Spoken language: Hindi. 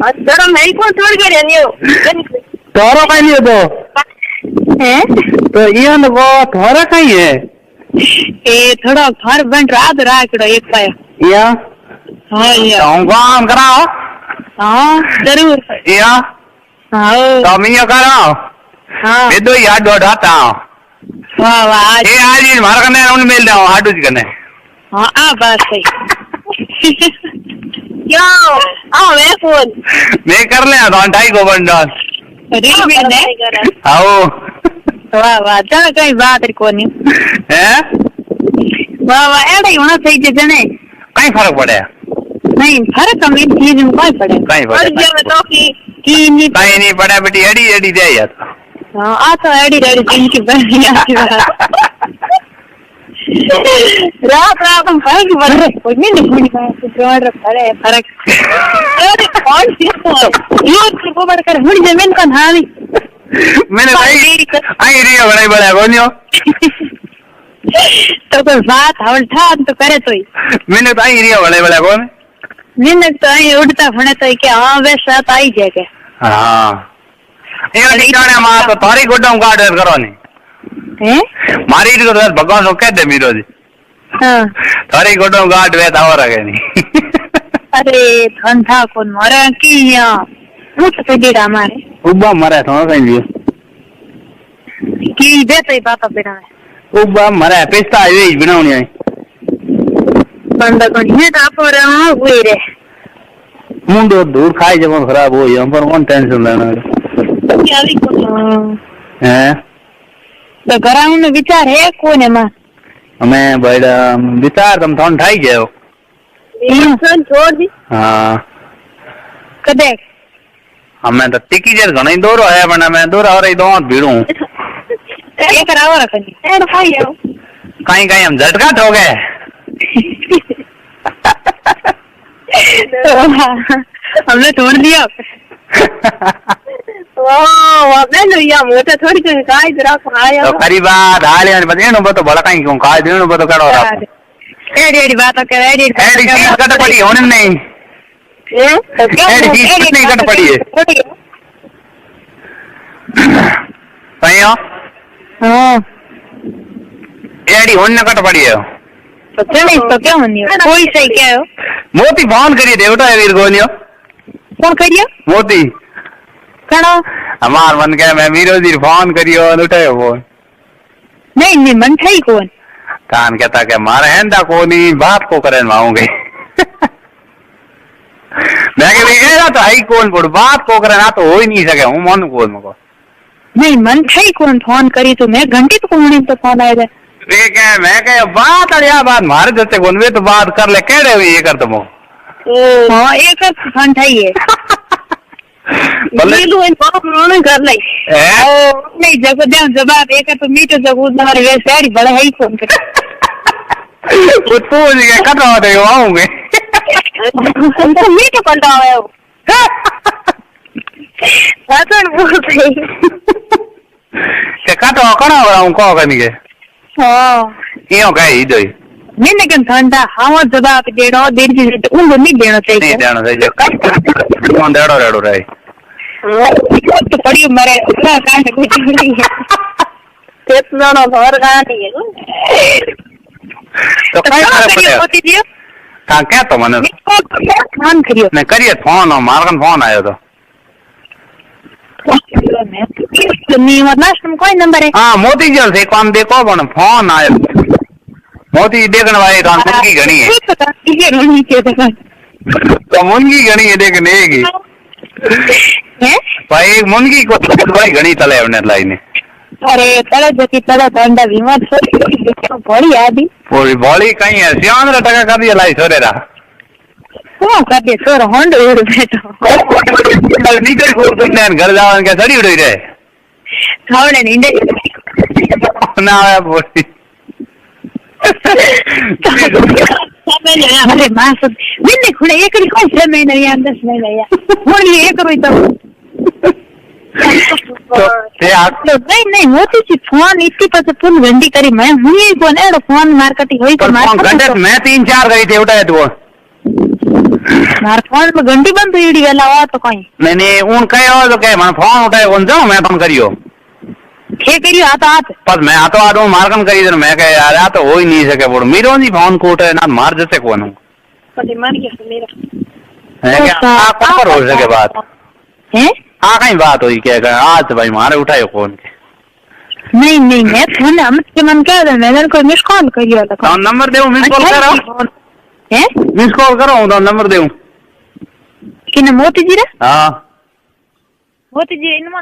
थोड़ा मेरी को छोड़ के रहनी हो थोड़ा कहीं नहीं तो हैं तो ये ना वो थोड़ा कहीं है ए थोड़ा घर बन रहा करो एक पाया या हाँ या काम कराओ हाँ जरूर या हाँ तो मैं ये कराओ हाँ ये तो याद दोड़ाता हूँ वाह वाह ये आज ये मार करने उन मिल जाओ हाटू जी करने हाँ आ बात सही यो आओ मैं फोन मैं कर ले तो ढाई को बन डाल रील में ने आओ वाह वाह चल कहीं बात री कोनी हैं वाह वाह ऐडा ही होना चाहिए जने कहीं फर्क पड़े नहीं फर्क कम इन चीज में कोई पड़े कहीं पड़े तो की नहीं कहीं नहीं पड़ा बेटी एडी एडी दे यार हाँ आ तो एडी रेडी जिनकी बढ़िया रात रात हम फर्क पड़ रहे कोई नहीं नहीं जोड़ पड़े फर्क अरे कौन सी यो को बड़ कर हुई जमीन का नामी मैंने आई रिया बड़ा बड़ा बोलियो तो कोई बात हवल था तो करे तो ही मैंने तो आई रिया बड़ा बड़ा कौन मैंने तो आई उड़ता फने तो कि हां वैसा तो आई जाके हां ये ठिकाने मां तो थारी गोडम गार्ड करो नहीं हैं मारी को तो भगवान को कह दे मीरो जी हां थारी गोडम गार्ड वे तावर रखे नहीं अरे धंधा कोन मरे की या मुझ पे डेरा मारे उबा मरे तो कहीं लियो की देते बात बेटा उबा मरे पेस्ता ये बनावनी है बंदा कोन है तो आप रे हुई रे मुंडो दूर खाई जब खराब हो हम पर कौन टेंशन लेना क्या भी को हैं तो घरां में विचार है कोने मां हमें बड़ा विचार तुम थोन ठाई जाओ सन छोड़ दी हां कदे हमें तो टिकी जर घणई दोरो है पण मैं दोरा और दो भीड़ू एक राव रखनी एड खाई आओ कहीं कहीं हम झटका ठोके हमने छोड़ दिया वाह मैं या मोटा थोड़ी तो काई जरा खाया तो खरी बात हाले ने बदेनो बतो भला कहीं क्यों खा देनो बतो कड़ो रा एडी एडी बात कर एडी चीज कट पड़ी होने नहीं एडी चीज नहीं कट पड़ी है सही हां एडी होने कट पड़ी है तो क्या होनी है कोई सही क्या हो मोती फोन करिए देवटा वीर गोनियो कौन करियो मोती कणो हमार मन के मैं वीरो जी फोन करियो उठायो फोन नहीं नहीं मन थई कौन कान कहता के मारे हैंदा कोनी बात को करन माऊंगे मैं के एरा तो हाई कौन पड़ बात को करना तो हो ही नहीं सके हूं मन कौन मको नहीं मन थई कौन फोन करी तो मैं घंटी तो कोनी तो फोन आए मैं कह बात अड़िया बात मारे जते कौन वे तो बात कर ले केड़े हुई ये कर तुम हां एक फोन थई है ये लो इन बाप रोने कर ले नहीं जगह दे जवाब एक तो मीटर जगह मारे वे सारी बड़ा है फोन कर वो तो ये कट दे आऊंगे तो मीटर कर दो है बातन बोल रही के काटो कणा हूं को कनी के हां यो कह ही दई मैंने कन ठंडा हां जवाब देनो देर जी उन नहीं देना चाहिए नहीं देना चाहिए कौन देड़ो रेड़ो रे तो पड़ी मरे ना कांड कुछ नहीं है कितना ना भर गानी है तो काय करे पड़े होती दियो का क्या तो मन फोन करियो मैं करिए फोन मारकन फोन आयो तो नहीं मतलब तुम कोई नंबर है हां मोती जल से काम देखो पण फोन आयो मोती देखने वाले काम मुंगी घणी है तो मुंगी घणी है देखने की है भाई मुंगी को भाई घणी तले हमने लाइने अरे तले जकी तले ठंडा बीमार बड़ी आदि पूरी बॉडी कहीं है सियान टका कर दिया लाई छोरे रा को कर दे छोर होंड उड़ बैठो नीचे को सुनने घर जावन के सड़ी उड़ी रे खावने नींदे ना है बोली अरे मां सब मैंने खुले एक ही कोई से महीने या 10 महीने या बोली एक रोई तो ते आप नहीं मोती सी फोन इतनी पसे फुल घंटी करी मैं हुई कोन एडो फोन मार्केटिंग होई तो घंटे मैं 3-4 गई थे उठाए तो મારા ફોન માં ઘંટી બંધ થઈ ગઈ વેલા આવો તો કઈ નહીં હું કયો તો કે મને ફોન ઉઠાવ્યો કોણ જાઉં મેં ફોન કર્યો છે કર્યું આ તો હાથ બસ મેં આ તો આ હું માર્કન કરી દઉં મેં કહે યાર આ તો હોય નહીં શકે બોલો મીરો ની ફોન કોટ ના માર જશે કોનું પછી મારી ગયા મેરા આ કોણ પર હોય શકે વાત હે આ કઈ વાત હોય કે આજ ભાઈ મારે ઉઠાયો ફોન નહીં નહીં મેં મને અમત કે મને કહે મેં કોઈ મિસ કોલ કર્યો હતો નંબર દેવું મિસ કોલ કરો હે મિસ કોલ કરો હું તો નંબર દેવું કિને મોતીજી રે હા મોતીજી એનું